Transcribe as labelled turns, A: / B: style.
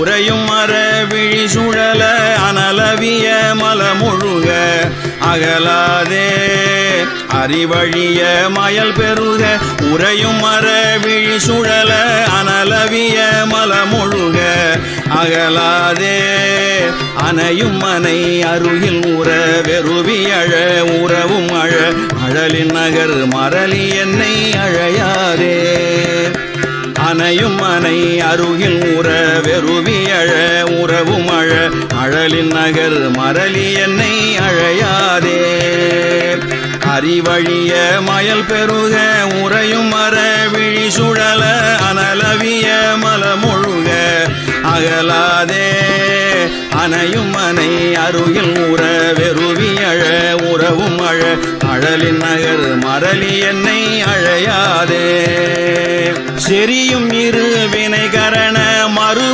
A: உறையும் மர விழி சுழல அனலவிய மலமுழுக அகலாதே அறிவழிய மயல் பெருக உறையும் மர விழி சுழல அனலவிய மலமுழுக அகலாதே அணையும் மனை அருகில் உற வெறுவியழ உறவும் அழ அழலின் நகர் மரளி என்னை அழையாதே அணையும் மனை அருகில் உற வெறுவியழ உறவும் அழ அழலின் நகர் மரளி என்னை அழையாதே அறிவழிய மயல் பெருக உறையும் மர விழி சுழல அனலவிய மலமுழுக அகலாதே அணையும் மனை அருகில் உற வெறுவியழ உறவும் அழ அழலின் நகர் மரளி என்னை அழையாதே செரியும் இரு வினை கரண மறுவு